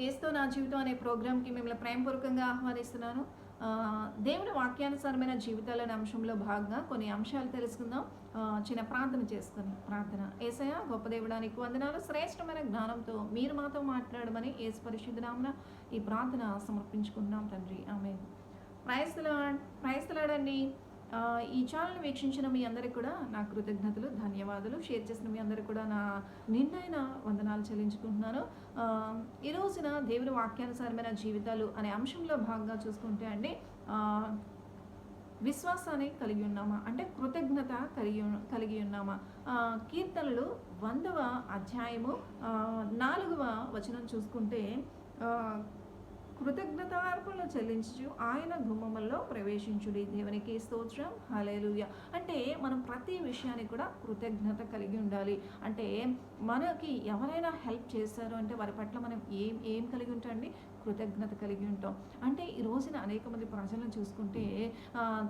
ఏస్తో నా జీవితం అనే ప్రోగ్రామ్కి మిమ్మల్ని ప్రేమపూర్వకంగా ఆహ్వానిస్తున్నాను. దేవుని వాక్యానుసారమైన జీవితాలు అనే అంశంలో భాగంగా కొన్ని అంశాలు తెలుసుకుందాం. చిన్న ప్రార్థన చేసుకుని ప్రార్థన. యేసయ్య గొప్ప దేవుడా నీకు వందనాలు, శ్రేష్టమైన జ్ఞానంతో మీరు మాతో మాట్లాడమని యేసు పరిశుద్ధ నామమున ఈ ప్రార్థన సమర్పించుకుంటున్నాం తండ్రి. Amen. Praise the Lord. Praise the Lord అండి. ఈ ఛానల్ వీక్షించిన మీ అందరికీ కూడా నా కృతజ్ఞతలు, ధన్యవాదాలు. షేర్ చేసిన మీ అందరికీ కూడా నా నిండైన వందనాలు చెల్లించుకుంటున్నాను. ఈ రోజున దేవుని వాక్యానుసారమైన జీవితాలు అనే అంశంలో భాగంగా చూసుకుంటే అండి, విశ్వాసాన్ని కలిగి ఉన్నామా అంటే కృతజ్ఞత కలిగి ఉన్నామా. కీర్తనలు 100వ అధ్యాయము 4వ వచనం చూసుకుంటే, కృతజ్ఞతార్పణలు చెల్లించు ఆయన గుమ్మముల్లో ప్రవేశించుడి. దేవునికి స్తోత్రం, హల్లెలూయా. అంటే మనం ప్రతి విషయానికి కూడా కృతజ్ఞత కలిగి ఉండాలి. అంటే మనకి ఎవరైనా హెల్ప్ చేశారు అంటే వారి పట్ల మనం ఏం కలిగి ఉంటామండి? కృతజ్ఞత కలిగి ఉంటాం. అంటే ఈ రోజున అనేక మంది ప్రజలను చూసుకుంటే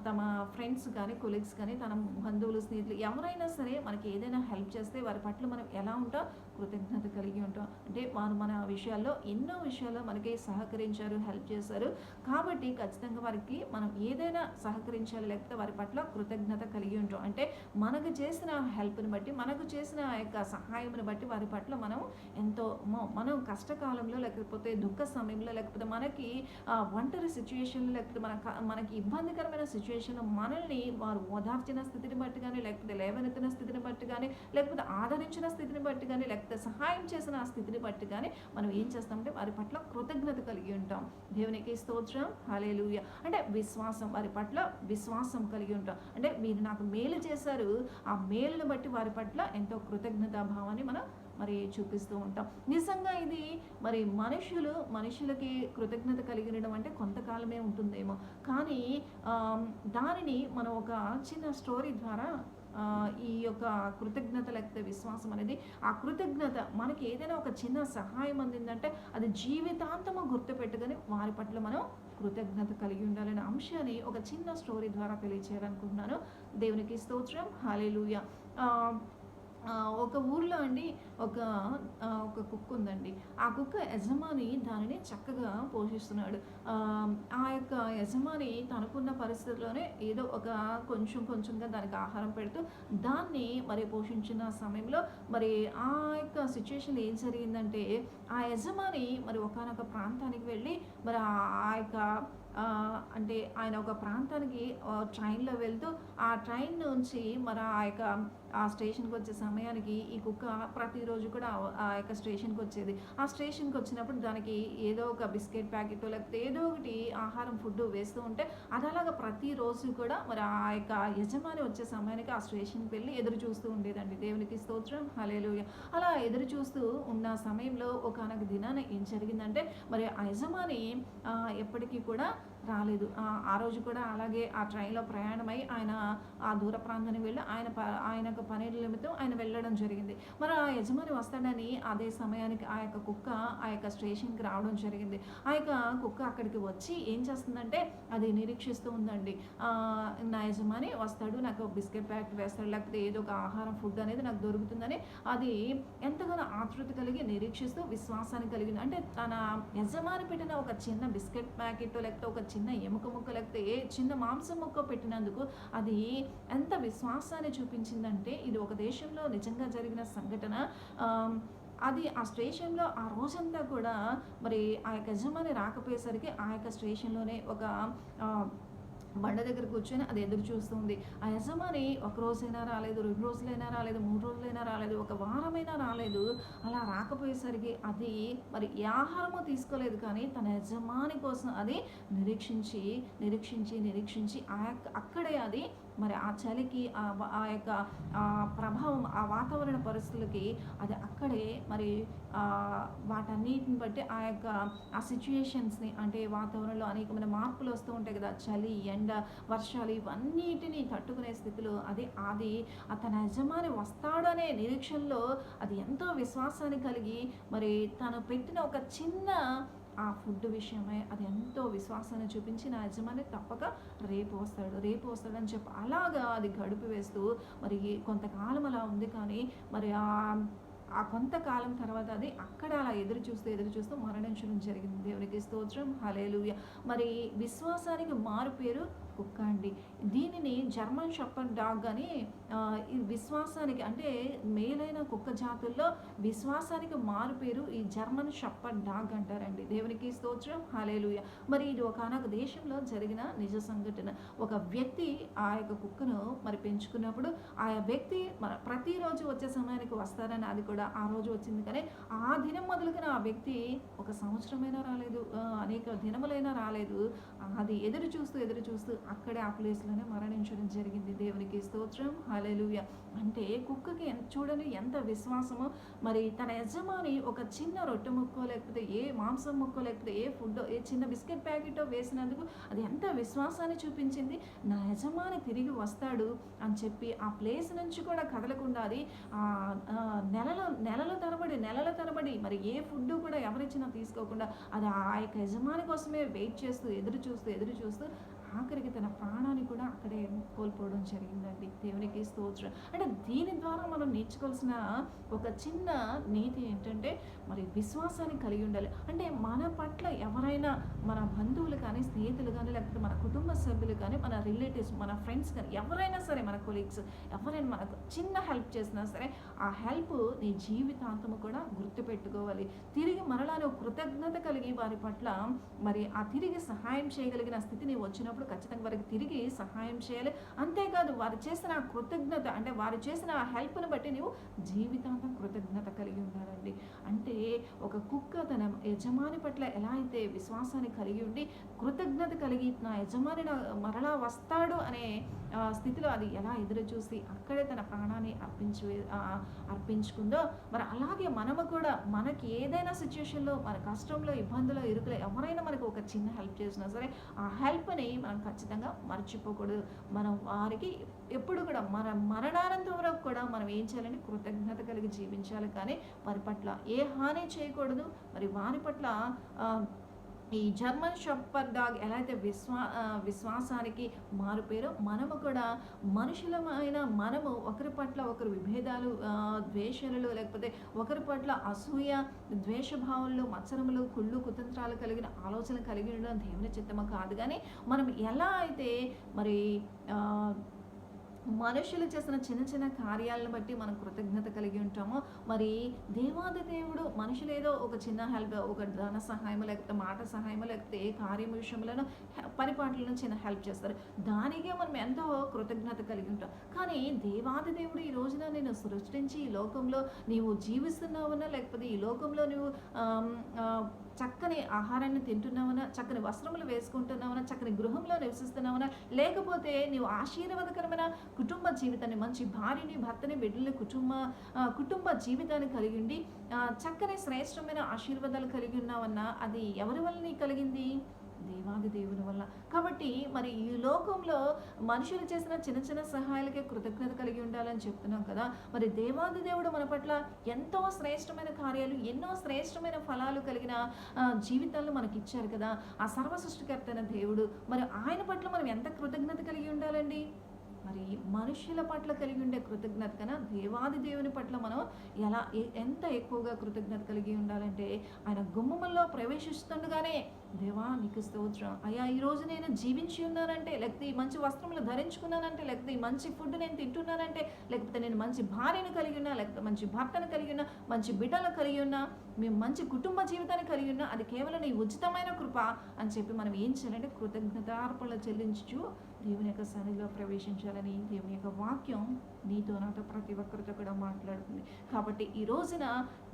తమ ఫ్రెండ్స్ కానీ, కొలీగ్స్ కానీ, తన బంధువులు, స్నేహితులు ఎవరైనా సరే మనకి ఏదైనా హెల్ప్ చేస్తే వారి పట్ల మనం ఎలా ఉంటాం? కృతజ్ఞత కలిగి ఉంటాం. అంటే వారు మన విషయాల్లో ఎన్నో విషయాల్లో మనకి సహకరించారు, హెల్ప్ చేశారు. కాబట్టి ఖచ్చితంగా వారికి మనం ఏదైనా సహకరించాలి, లేకపోతే వారి పట్ల కృతజ్ఞత కలిగి ఉంటాం. అంటే మనకు చేసిన హెల్ప్ని బట్టి, మనకు చేసిన ఆ యొక్క సహాయంని బట్టి వారి పట్ల మనం ఎంతో మనం కష్టకాలంలో, లేకపోతే దుఃఖ సమయంలో, లేకపోతే మనకి ఒంటరి సిచ్యువేషన్లో, లేకపోతే మనకి ఇబ్బందికరమైన సిచ్యువేషన్లో మనల్ని వారు ఓదార్చిన స్థితిని బట్టి కానీ, లేకపోతే లేవనెత్తిన స్థితిని బట్టి కానీ, లేకపోతే ఆదరించిన స్థితిని బట్టి కానీ, లేకపోతే సహాయం చేసిన ఆ స్థితిని బట్టి కానీ మనం ఏం చేస్తామంటే వారి పట్ల కృతజ్ఞత కలిగి ఉంటాం. దేవునికి స్తోత్రం, హల్లెలూయా. అంటే విశ్వాసం, వారి పట్ల విశ్వాసం కలిగి ఉంటాం. అంటే మీరు నాకు మేలు చేశారు, ఆ మేలును బట్టి వారి పట్ల ఎంతో కృతజ్ఞతా భావాన్ని మనం చూపిస్తూ ఉంటాం. నిజంగా ఇది మనుషులకి కృతజ్ఞత కలిగి ఉండడం అంటే కొంతకాలమే ఉంటుందేమో, కానీ దానిని మనం ఒక చిన్న స్టోరీ ద్వారా ఈ యొక్క కృతజ్ఞత లేకపోతే విశ్వాసం అనేది, ఆ కృతజ్ఞత మనకి ఏదైనా ఒక చిన్న సహాయం అందిందంటే అది జీవితాంతము గుర్తుపెట్టుకొని వారి పట్ల మనం కృతజ్ఞత కలిగి ఉండాలనే అంశాన్ని ఒక చిన్న స్టోరీ ద్వారా తెలియచేయాలనుకుంటున్నాను. దేవునికి స్తోత్రం, హల్లెలూయా. ఒక ఊర్లో అండి ఒక కుక్క ఉందండి. ఆ కుక్క యజమాని దానిని చక్కగా పోషిస్తున్నాడు. ఆ యొక్క యజమాని తనకున్న పరిస్థితుల్లోనే ఏదో ఒక కొంచెంగా దానికి ఆహారం పెడుతూ దాన్ని పోషించిన సమయంలో ఆ యొక్క సిచ్యువేషన్లో ఏం జరిగిందంటే, ఆ యజమాని ఒకానొక ప్రాంతానికి వెళ్ళి ఆ యొక్క అంటే ఆయన ఒక ప్రాంతానికి ట్రైన్లో వెళ్తూ ఆ ట్రైన్ నుంచి ఆ స్టేషన్కి వచ్చే సమయానికి ఈ కుక్క ప్రతిరోజు కూడా ఆ యొక్క స్టేషన్కి వచ్చేది. ఆ స్టేషన్కి వచ్చినప్పుడు దానికి ఏదో ఒక బిస్కెట్ ప్యాకెట్ లేకపోతే ఏదో ఒకటి ఆహారం ఫుడ్ వేస్తూ ఉంటే అది అలాగా ప్రతిరోజు కూడా ఆ యొక్క యజమాని వచ్చే సమయానికి ఆ స్టేషన్కి వెళ్ళి ఎదురు చూస్తూ ఉండేదండి. దేవునికి స్తోత్రం, హల్లెలూయా. అలా ఎదురు చూస్తూ ఉన్న సమయంలో ఒకానొక దినాన ఏం జరిగిందంటే, ఆ యజమాని ఎప్పటికీ కూడా రాలేదు. ఆ రోజు కూడా అలాగే ఆ ట్రైన్లో ప్రయాణమై ఆయన ఆ దూర ప్రాంతానికి వెళ్ళి ఆయన యొక్క పనుల నిమిత్తం ఆయన వెళ్ళడం జరిగింది. ఆ యజమాని వస్తాడని అదే సమయానికి ఆ యొక్క కుక్క ఆ యొక్క స్టేషన్కి రావడం జరిగింది. ఆ యొక్క కుక్క అక్కడికి వచ్చి ఏం చేస్తుందంటే అది నిరీక్షిస్తూ ఉందండి. నా యజమాని వస్తాడు, నాకు బిస్కెట్ ప్యాకెట్ వేస్తాడు, లేకపోతే ఏదో ఒక ఆహారం ఫుడ్ అనేది నాకు దొరుకుతుందని అది ఎంతగానో ఆతృత కలిగి నిరీక్షిస్తూ విశ్వాసాన్ని కలిగింది. అంటే తన యజమాని పెట్టిన ఒక చిన్న బిస్కెట్ ప్యాకెట్, లేకపోతే ఒక చిన్న ఎముక ముక్క, లేకపోతే చిన్న మాంసం ముక్క పెట్టినందుకు అది ఎంత విశ్వాసాన్ని చూపించిందంటే, ఇది ఒక దేశంలో నిజంగా జరిగిన సంఘటన. అది ఆ స్టేషన్లో ఆ రోజంతా కూడా ఆ యొక్క యజమాని రాకపోయేసరికి ఆ యొక్క స్టేషన్లోనే ఒక బండ దగ్గర కూర్చొని అది ఎదురు చూస్తుంది. ఆ యజమాని ఒక రోజైనా రాలేదు, 2 రోజులైనా రాలేదు, 3 రోజులైనా రాలేదు, ఒక వారమైనా రాలేదు. అలా రాకపోయేసరికి అది ఏ ఆహారమో తీసుకోలేదు, కానీ తన యజమాని కోసం అది నిరీక్షించి అక్కడే అది ఆ చలికి ఆ యొక్క ప్రభావం, ఆ వాతావరణ పరిస్థితులకి అది అక్కడే వాటన్నిటిని బట్టి ఆ యొక్క ఆ సిచ్యుయేషన్స్ని, అంటే వాతావరణంలో అనేకమైన మార్పులు వస్తూ ఉంటాయి కదా, చలి, ఎండ, వర్షాలు, ఇవన్నిటిని తట్టుకునే స్థితిలో అది తన యజమాని వస్తాడనే నిరీక్షణలో అది ఎంతో విశ్వాసాన్ని కలిగి తను పెట్టిన ఒక చిన్న ఆ ఫుడ్ విషయమై అది ఎంతో విశ్వాసాన్ని చూపించి నా యజమాని తప్పక రేపు వస్తాడని చెప్పి అలాగా అది గడిపి వేస్తూ కొంతకాలం అలా ఉంది. కానీ ఆ కొంతకాలం తర్వాత అది అక్కడ అలా ఎదురు చూస్తూ మరణించడం జరిగింది. దేవునికి స్తోత్రం, హల్లెలూయా. మరి విశ్వాసానికి మారు పేరు కుక్క అండి. దీనిని జర్మన్ షెపర్డ్ డాగ్ అని ఈ విశ్వాసానికి అంటే మేలైన కుక్క జాతుల్లో విశ్వాసానికి మారు పేరు ఈ జర్మన్ షెపర్డ్ డాగ్ అంటారండి. దేవునికి స్తోత్రం, హల్లెలూయా. మరి ఇది ఒకానొక దేశంలో జరిగిన నిజ సంఘటన. ఒక వ్యక్తి ఆ యొక్క కుక్కను మరి పెంచుకున్నప్పుడు ఆ వ్యక్తి ప్రతిరోజు వచ్చే సమయానికి వస్తారని, అది కూడా ఆ రోజు వచ్చింది. కానీ ఆ దినం మొదలుకొని ఆ వ్యక్తి ఒక సంవత్సరమైనా రాలేదు, అనేక దినములైనా రాలేదు. అది ఎదురు చూస్తూ అక్కడే ఆ ప్లేస్లోనే మరణించడం జరిగింది. దేవునికి స్తోత్రం, హల్లెలూయా. అంటే కుక్కకి చూడండి ఎంత విశ్వాసమో. మరి తన యజమాని ఒక చిన్న రొట్టె ముక్కో లేకపోతే ఏ మాంసం ముక్కో లేకపోతే ఏ ఫుడ్ ఏ చిన్న బిస్కెట్ ప్యాకెటో వేసినందుకు అది ఎంత విశ్వాసాన్ని చూపించింది. నా యజమాని తిరిగి వస్తాడు అని చెప్పి ఆ ప్లేస్ నుంచి కూడా కదలకుండా అది నెలల తరబడి మరి ఏ ఫుడ్ కూడా ఎవరిచ్చినా తీసుకోకుండా అది ఆ యొక్క యజమాని కోసమే వెయిట్ చేస్తూ ఎదురు చూస్తూ ఆఖరికి తన ప్రాణాన్ని కూడా అక్కడే కోల్పోవడం జరిగిందండి. దేవునికి స్తోత్రం. అంటే దీని ద్వారా మనం నేర్చుకోవాల్సిన ఒక చిన్న నీతి ఏంటంటే మరి విశ్వాసాన్ని కలిగి ఉండాలి. అంటే మన పట్ల ఎవరైనా మన బంధువులు కానీ, స్నేహితులు కానీ, లేకపోతే మన కుటుంబ సభ్యులు కానీ, మన రిలేటివ్స్, మన ఫ్రెండ్స్ కానీ, ఎవరైనా సరే, మన కొలీగ్స్ ఎవరైనా మనకు చిన్న హెల్ప్ చేసినా సరే ఆ హెల్ప్ నీ జీవితాంతము కూడా గుర్తుపెట్టుకోవాలి. తిరిగి మరలా నువ్వు కృతజ్ఞత కలిగి వారి పట్ల మరి ఆ తిరిగి సహాయం చేయగలిగిన స్థితిని వచ్చినప్పుడు ఖచ్చితంగా వారికి తిరిగి సహాయం చేయాలి. అంతేకాదు వారు చేసిన కృతజ్ఞత అంటే వారు చేసిన హెల్ప్ను బట్టి నువ్వు జీవితాంతం కృతజ్ఞత కలిగి ఉండాలండి. అంటే ఒక కుక్క తన యజమాని పట్ల ఎలా అయితే విశ్వాసాన్ని కలిగి ఉండి కృతజ్ఞత కలిగి నా యజమాని మరలా వస్తాడు అనే స్థితిలో అది ఎలా ఎదురు చూసి అక్కడే తన ప్రాణాన్ని అర్పించుకుందో మరి అలాగే మనము కూడా మనకి ఏదైనా సిచ్యుయేషన్లో మన కష్టంలో, ఇబ్బందులో, ఇరుకులో ఎవరైనా మనకు ఒక చిన్న హెల్ప్ చేసినా సరే ఆ హెల్ప్ని మనం ఖచ్చితంగా మర్చిపోకూడదు. మనం వారికి ఎప్పుడు కూడా మన మరణానంతరం వరకు కూడా మనం ఏం చేయాలంటే కృతజ్ఞత కలిగి జీవించాలి. కానీ వారి పట్ల ఏ హాని చేయకూడదు. మరి వారి పట్ల ఈ జర్మన్ షెపర్డ్ డాగ్ ఎలా అయితే విశ్వాసానికి మారుపేరో మనము కూడా మనుషులమైన మనము ఒకరి పట్ల ఒకరు విభేదాలు, ద్వేషాలు, లేకపోతే ఒకరి పట్ల అసూయ, ద్వేషభావాలు, మత్సరములు, కుళ్ళు, కుతంత్రాలు కలిగిన ఆలోచనలు కలిగి ఉండడం దేవుని చిత్తము కాదు. కానీ మనం ఎలా అయితే మరి మనుషులు చేసిన చిన్న చిన్న కార్యాలను బట్టి మనం కృతజ్ఞత కలిగి ఉంటామో మరి దేవాది దేవుడు మనుషులు ఏదో ఒక చిన్న హెల్ప్, ఒక ధన సహాయం, లేకపోతే మాట సహాయం, లేకపోతే ఏ కార్యం విషయంలోనూ పరిపాట్లను చిన్న హెల్ప్ చేస్తారు. దానికే మనం ఎంతో కృతజ్ఞత కలిగి ఉంటాం. కానీ దేవాది దేవుడు ఈ రోజున నేను సృష్టించి ఈ లోకంలో నీవు జీవిస్తున్నావన్నా, లేకపోతే ఈ లోకంలో నువ్వు చక్కని ఆహారాన్ని తింటున్నావనా, చక్కని వస్త్రములు వేసుకుంటున్నావనా, చక్కని గృహంలో నివసిస్తున్నావనా, లేకపోతే నీవు ఆశీర్వాదకరమైన కుటుంబ జీవితాన్ని, మంచి భార్యని, భర్తని, బిడ్డల్ని, కుటుంబ జీవితాన్ని కలిగి ఉండి చక్కని శ్రేష్టమైన ఆశీర్వాదాలు కలిగి ఉన్నావన్నా అది ఎవరి వల్ల నీకు కలిగింది? దేవాది దేవుని వల్ల. కాబట్టి మరి ఈ లోకంలో మనుషులు చేసిన చిన్న చిన్న సహాయాలకే కృతజ్ఞత కలిగి ఉండాలని చెప్తున్నాం కదా. మరి దేవాది దేవుడు మన పట్ల ఎంతో శ్రేష్టమైన కార్యాలు, ఎన్నో శ్రేష్టమైన ఫలాలు కలిగిన జీవితాలను మనకి ఇచ్చారు కదా. ఆ సర్వ సృష్టికర్తైన దేవుడు మరి ఆయన పట్ల మనం ఎంత కృతజ్ఞత కలిగి ఉండాలండి? మరి మనుషుల పట్ల కలిగి ఉండే కృతజ్ఞత కన్నా దేవాది దేవుని పట్ల మనం ఎంత ఎక్కువగా కృతజ్ఞత కలిగి ఉండాలంటే ఆయన గుమ్మముల్లో ప్రవేశిస్తుండగానే దేవా నీకు స్తోత్రం అయ్యా, ఈరోజు నేను జీవించి ఉన్నానంటే, లేకపోతే ఈ మంచి వస్త్రములు ధరించుకున్నానంటే, లేకపోతే ఈ మంచి ఫుడ్ నేను తింటున్నానంటే, లేకపోతే నేను మంచి భార్యను కలిగి ఉన్నా, లేకపోతే మంచి భర్తను కలిగి ఉన్నా, మంచి బిడ్డలను కలిగి ఉన్నా, మేము మంచి కుటుంబ జీవితాన్ని కలిగి ఉన్నా, అది కేవలం నీ ఉచితమైన కృప అని చెప్పి మనం ఏం చేయాలంటే కృతజ్ఞతార్పణలు చెల్లించు దేవుని యొక్క సన్నిధిలో ప్రవేశించాలని దేవుని యొక్క వాక్యం నీతో నాతో ప్రతి ఒక్కరితో కూడా మాట్లాడుతుంది. కాబట్టి ఈ రోజున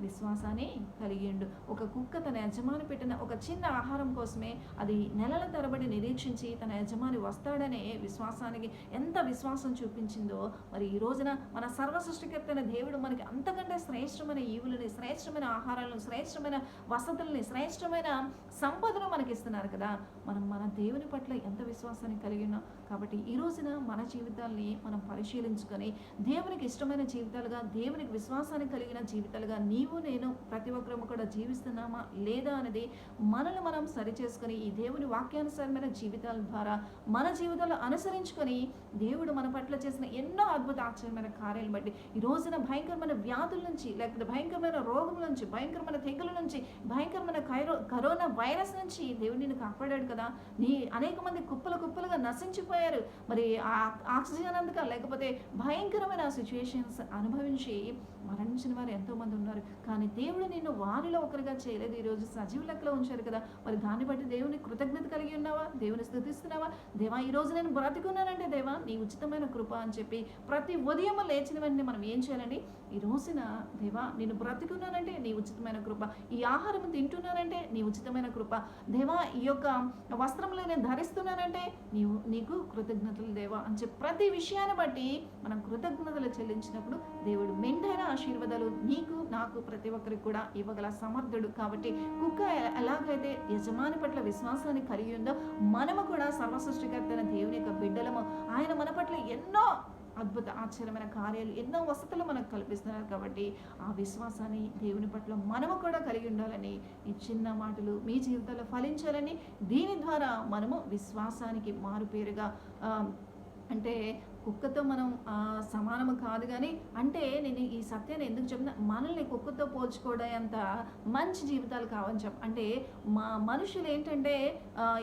విశ్వాసాన్ని కలిగిండు. ఒక కుక్క తన యజమాని పెట్టిన ఒక చిన్న ఆహారం కోసమే అది నెలల తరబడి నిరీక్షించి తన యజమాని వస్తాడనే విశ్వాసానికి ఎంత విశ్వాసం చూపించిందో మరి ఈ రోజున మన సర్వ సృష్టికర్తైన దేవుడు మనకి అంతకంటే శ్రేష్టమైన ఈవులని, శ్రేష్టమైన ఆహారాలను, శ్రేష్టమైన వసతులని, శ్రేష్టమైన సంపదను మనకి ఇస్తున్నారు కదా. మనం మన దేవుని పట్ల ఎంత విశ్వాసాన్ని కలిగి ఉన్నాం. కాబట్టి ఈ రోజున మన జీవితాల్ని మనం పరిశీలించుకొని దేవునికి ఇష్టమైన జీవితాలుగా, దేవునికి విశ్వాసాన్ని కలిగిన జీవితాలుగా నీవు నేను ప్రతి ఒక్కరము కూడా జీవిస్తున్నామా లేదా అనేది మనల్ని మనం సరిచేసుకొని ఈ దేవుని వాక్యానుసారమైన జీవితాల ద్వారా మన జీవితాలు అనుసరించుకొని దేవుడు మన పట్ల చేసిన ఎన్నో అద్భుత ఆశ్చర్యమైన కార్యాలను బట్టి ఈ రోజున భయంకరమైన వ్యాధుల నుంచి, లేకపోతే భయంకరమైన రోగం నుంచి, భయంకరమైన తెగుల నుంచి, భయంకరమైన కరోనా వైరస్ నుంచి దేవుడు నిన్ను కాపాడాడు కదా. నీ అనేక మంది కుప్పలుగా నశించిపోయారు. మరి ఆక్సిజన్ అందక, లేకపోతే భయంకరమైన సిచ్యువేషన్స్ అనుభవించి మరణించిన వారు ఎంతోమంది ఉన్నారు. కానీ దేవుడు నిన్ను వారిలో ఒకరిగా చేయలేదు, ఈరోజు సజీవ లెక్కలో ఉంచారు కదా. మరి దాన్ని బట్టి దేవుని కృతజ్ఞత కలిగి ఉన్నావా? దేవుని స్తుతిస్తున్నావా? దేవా ఈరోజు నేను బ్రతికున్నానంటే దేవా నీ ఉచితమైన కృప అని చెప్పి ప్రతి ఉదయం లేచిన వెంటనే మనం ఏం చేయాలండి? ఈ రోజున దేవా నేను బ్రతికున్నానంటే నీ ఉచితమైన కృప, ఈ ఆహారం తింటున్నానంటే నీ ఉచితమైన కృప, దేవా ఈ యొక్క వస్త్రములు నేను ధరిస్తున్నానంటే నీకు కృతజ్ఞతలు దేవా అని చెప్పి ప్రతి విషయాన్ని బట్టి మనం కృతజ్ఞతలు చెల్లించినప్పుడు దేవుడు మెండైన ఆశీర్వాదాలు నీకు నాకు ప్రతి ఒక్కరికి కూడా ఇవ్వగల సమర్థుడు. కాబట్టి కుక్క ఎలాగైతే యజమాని పట్ల విశ్వాసాన్ని కలిగి ఉందో మనము కూడా సర్వసృష్టికర్త అయిన దేవుని యొక్క బిడ్డలము. ఆయన మన పట్ల ఎన్నో అద్భుత ఆశ్చర్యమైన కార్యాలు, ఎన్నో వసతులు మనకు కల్పిస్తున్నారు. కాబట్టి ఆ విశ్వాసాన్ని దేవుని పట్ల మనము కూడా కలిగి ఉండాలని, ఈ చిన్న మాటలు మీ జీవితంలో ఫలించాలని, దీని ద్వారా మనము విశ్వాసానికి మారుపేరుగా అంటే కుక్కతో మనం సమానము కాదు. కానీ అంటే నేను ఈ సత్యాన్ని ఎందుకు చెప్తున్నా, మనల్ని కుక్కతో పోల్చుకోవడంత మంచి జీవితాలు కావని అంటే మనుషులు ఏంటంటే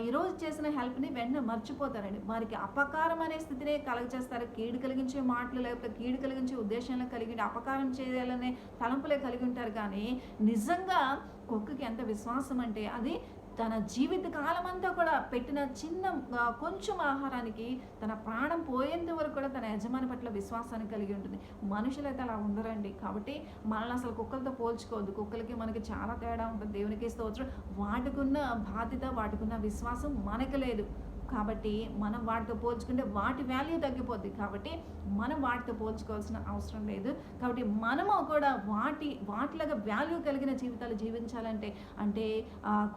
ఈరోజు చేసిన హెల్ప్ని వెంటనే మర్చిపోతారండి. వారికి అపకారం అనే స్థితినే కలగచేస్తారు. కీడు కలిగించే మాటలు, లేకపోతే కీడు కలిగించే ఉద్దేశాలను కలిగి అపకారం చేయాలనే తలంపులే కలిగి ఉంటారు. కానీ నిజంగా కుక్కకి ఎంత విశ్వాసం అంటే అది తన జీవిత కాలం అంతా కూడా పెట్టిన చిన్న కొంచెం ఆహారానికి తన ప్రాణం పోయేంత వరకు కూడా తన యజమాని పట్ల విశ్వాసాన్ని కలిగి ఉంటుంది. మనుషులైతే అలా ఉండరండి. కాబట్టి మనల్ని అసలు కుక్కలతో పోల్చుకోవద్దు. కుక్కలకి మనకి చాలా తేడా ఉంటుంది. దేవునికి స్తోత్రం. వాటికున్న బాధ్యత, వాటికున్న విశ్వాసం మనకు లేదు. కాబట్టి మనం వాటితో పోల్చుకుంటే వాటి వాల్యూ తగ్గిపోద్ది. కాబట్టి మనం వాటితో పోల్చుకోవాల్సిన అవసరం లేదు. కాబట్టి మనము కూడా వాటిలాగా వాల్యూ కలిగిన జీవితాలు జీవించాలంటే అంటే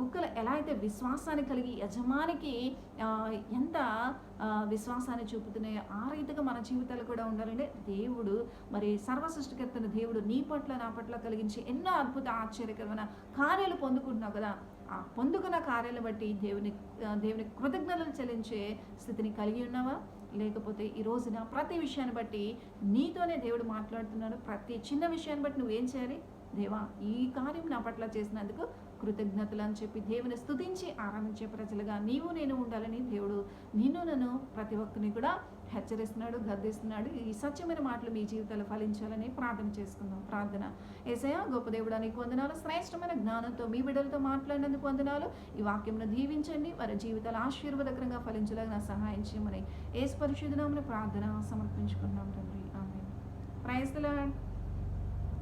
కుక్కలు ఎలా అయితే విశ్వాసాన్ని కలిగి యజమానికి ఎంత విశ్వాసాన్ని చూపుతున్నాయో ఆ రీతిగా మన జీవితాలు కూడా ఉండాలంటే దేవుడు మరి సర్వసృష్టికర్తన దేవుడు నీ పట్ల నా పట్ల కలిగించి ఎన్నో అద్భుత ఆశ్చర్యకరమైన కార్యాలు పొందుకుంటున్నావు కదా. ఆ పొందుకున్న కార్యాలను బట్టి దేవుని కృతజ్ఞతలు చెల్లించే స్థితిని కలిగి ఉన్నావా? లేకపోతే ఈ రోజున ప్రతి విషయాన్ని బట్టి నీతోనే దేవుడు మాట్లాడుతున్నాడు. ప్రతి చిన్న విషయాన్ని బట్టి నువ్వేం చేయాలి? దేవా ఈ కార్యం నా పట్ల చేసినందుకు కృతజ్ఞతలు అని చెప్పి దేవుని స్తుతించి ఆరాధించే ప్రజలుగా నీవు నేను ఉండాలని దేవుడు నన్ను ప్రతి ఒక్కరిని కూడా హెచ్చరిస్తున్నాడు, గద్దిస్తున్నాడు. ఈ సత్యమైన మాటలు మీ జీవితాలు ఫలించాలని ప్రార్థన చేసుకుందాం. ప్రార్థన. యేసయ్యా గొప్ప దేవుడా నీకు వందనాలు. శ్రేష్టమైన జ్ఞానంతో మీ బిడ్డలతో మాట్లాడినందుకు వందనాలు. ఈ వాక్యంను దీవించండి, వారి జీవితాలు ఆశీర్వాదకరంగా ఫలించలాగా సహాయం చేయమని యేసు పరిశుద్ధ నామమున ప్రార్థన సమర్పించుకున్నాం తండ్రి. ఆమేన్. Praise the lord.